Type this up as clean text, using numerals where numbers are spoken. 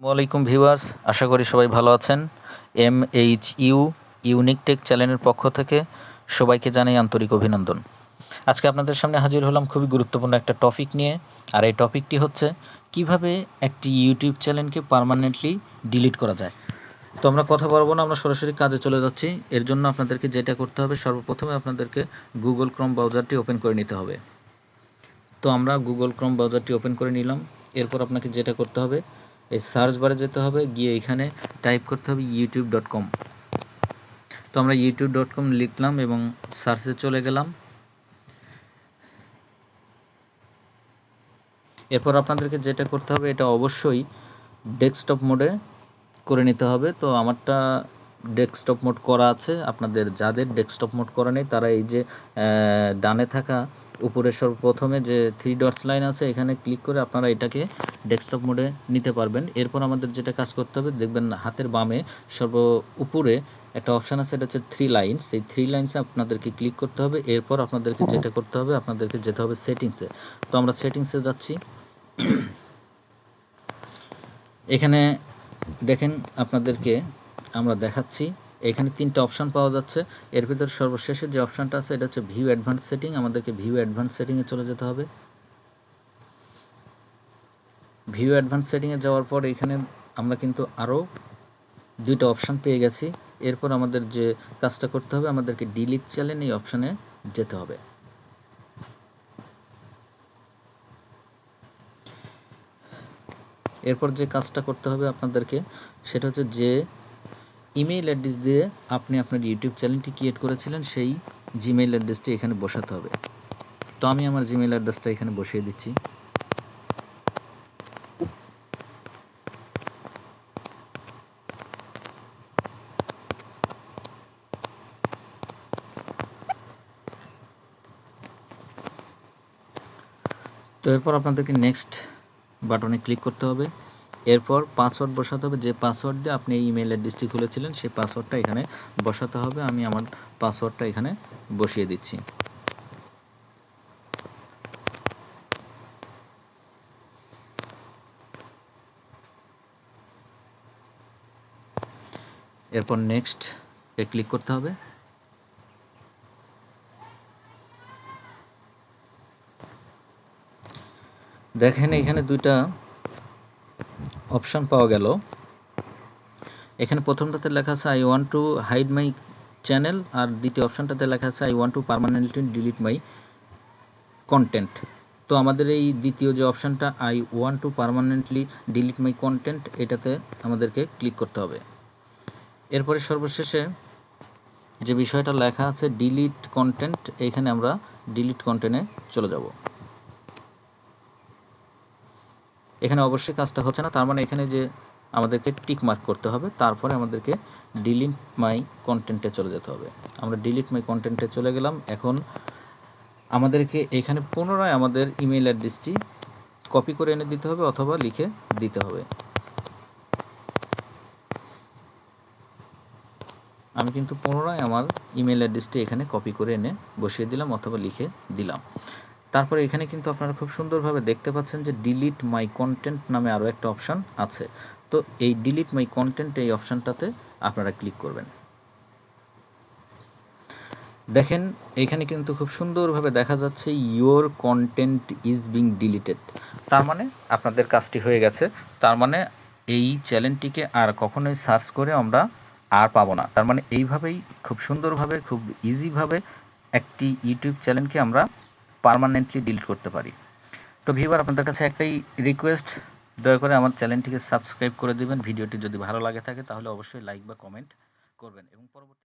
আসসালামাইকুম ভিউয়ার্স, আশা করি সবাই ভালো আছেন। MHU ইউনিক টেক চ্যানেলের পক্ষ থেকে সবাইকে জানাই আন্তরিক অভিনন্দন। আজকে আপনাদের সামনে হাজির হলাম খুবই গুরুত্বপূর্ণ একটা টপিক নিয়ে। আর এই টপিকটি হচ্ছে কিভাবে একটি ইউটিউব চ্যানেলকে পার্মানেন্টলি ডিলিট করা যায়। তো আমরা কথা বলবো না, আমরা সরাসরি কাজে চলে যাচ্ছি। এর জন্য আপনাদেরকে যেটা করতে হবে, সর্বপ্রথমে আপনাদেরকে গুগল ক্রোম ব্রাউজারটি ওপেন করে নিতে হবে। তো আমরা গুগল ক্রোম ব্রাউজারটি ওপেন করে নিলাম। এরপর আপনাকে যেটা করতে হবে, এই সার্চ বারে যেতে হবে, গিয়ে এখানে টাইপ করতে হবে youtube.com। তো আমরা youtube.com লিখলাম এবং সার্চে চলে গেলাম। এরপর আপনাদেরকে যেটা করতে হবে, এটা অবশ্যই ডেস্কটপ মোডে করে নিতে হবে। তো আমারটা ডেস্কটপ মোড করা আছে। আপনাদের যাদের ডেস্কটপ মোড করা নেই তারা এই যে ডানে থাকা উপরে সর্বপ্রথমে যে 3 ডটস লাইন আছে, এখানে ক্লিক করে আপনারা এটাকে ডেস্কটপ মোডে নিতে পারবেন। এরপর আমাদের যেটা কাজ করতে হবে, দেখবেন হাতের বামে সর্ব উপরে একটা অপশান আছে, এটা হচ্ছে 3 লাইন। সেই 3 লাইনসে আপনাদেরকে ক্লিক করতে হবে। এরপর আপনাদেরকে যেটা করতে হবে, আপনাদেরকে যেতে হবে সেটিংসে। তো আমরা সেটিংসে যাচ্ছি। এখানে দেখেন, আপনাদেরকে আমরা দেখাচ্ছি, এখানে 3টা অপশান পাওয়া যাচ্ছে। এর ভিতর সর্বশেষে যে অপশানটা আছে, এটা হচ্ছে ভিউ অ্যাডভান্স সেটিং। আমাদেরকে ভিউ অ্যাডভান্স সেটিংয়ে চলে যেতে হবে। ভিউ অ্যাডভান্স সেটিংয়ে যাওয়ার পর এখানে আমরা কিন্তু আরও 2টা অপশান পেয়ে গেছি। এরপর আমাদের যে কাজটা করতে হবে, আমাদেরকে ডিলিট চ্যানেল এই অপশানে যেতে হবে। এরপর যে কাজটা করতে হবে আপনাদেরকে, সেটা হচ্ছে যে ইমেইল অ্যাড্রেস দিয়ে আপনি আপনার ইউটিউব চ্যানেলটি ক্রিয়েট করেছিলেন, সেই জিমেইল অ্যাড্রেসটি এখানে বসাতে হবে। তো আমি আমার জিমেইল অ্যাড্রেসটা এখানে বসিয়ে দিচ্ছি। তো এরপর আপনাদেরকে নেক্সট বাটনে ক্লিক করতে হবে। এরপর পাসওয়ার্ড বসাতে হবে। যে পাসওয়ার্ড দিয়ে আপনি এই ইমেল অ্যাড্রেসটি খুলেছিলেন, সেই পাসওয়ার্ডটা এখানে বসাতে হবে। আমি আমার পাসওয়ার্ডটা এখানে বসিয়ে দিচ্ছি। এরপর নেক্সট এ ক্লিক করতে হবে। দেখেন এখানে 2টা অপশান পাওয়া গেল। এখানে প্রথমটাতে লেখা আছে I want to hide my channel, আর দ্বিতীয় অপশানটাতে লেখা আছে I want to permanently delete my content. তো আমাদের এই দ্বিতীয় যে অপশানটা, I want to permanently delete my content, এটাতে আমাদেরকে ক্লিক করতে হবে। এরপরে সর্বশেষে যে বিষয়টা লেখা আছে ডিলিট কন্টেন্ট, এইখানে আমরা ডিলিট কন্টেন্টে চলে যাব। এখানে অবশ্যই কাজটা হচ্ছে না, তার মানে এখানে যে আমাদেরকে টিক মার্ক করতে হবে, তারপরে আমাদেরকে ডিলিট মাই কন্টেন্টে চলে যেতে হবে। আমরা ডিলিট মাই কন্টেন্টে চলে গেলাম। এখন আমাদেরকে এখানে পুনরায় আমাদের ইমেল অ্যাড্রেসটি কপি করে এনে দিতে হবে অথবা লিখে দিতে হবে। আমি কিন্তু পুনরায় আমার ইমেল অ্যাড্রেসটি এখানে কপি করে এনে বসিয়ে দিলাম অথবা লিখে দিলাম। তারপরে এখানে কিন্তু আপনারা খুব সুন্দরভাবে দেখতে পাচ্ছেন যে ডিলিট মাই কন্টেন্ট নামে আরও একটা অপশান আছে। তো এই ডিলিট মাই কন্টেন্ট এই অপশানটাতে আপনারা ক্লিক করবেন। দেখেন এখানে কিন্তু খুব সুন্দরভাবে দেখা যাচ্ছে your content is being deleted. তার মানে আপনাদের কাজটি হয়ে গেছে। তার মানে এই চ্যানেলটিকে আর কখনোই সার্চ করে আমরা আর পাবো না। তার মানে এইভাবেই খুব সুন্দরভাবে, খুব ইজিভাবে একটি ইউটিউব চ্যানেলকে আমরা পার্মানেন্টলি ডিলিট করতে পারি। তো ভিউয়ার, আপনাদের কাছে একটাই রিকোয়েস্ট, দয়া করে আমার চ্যানেলটিকে সাবস্ক্রাইব করে দেবেন। ভিডিওটি যদি ভালো লাগে থাকে তাহলে অবশ্যই লাইক বা কমেন্ট করবেন এবং পরবর্তী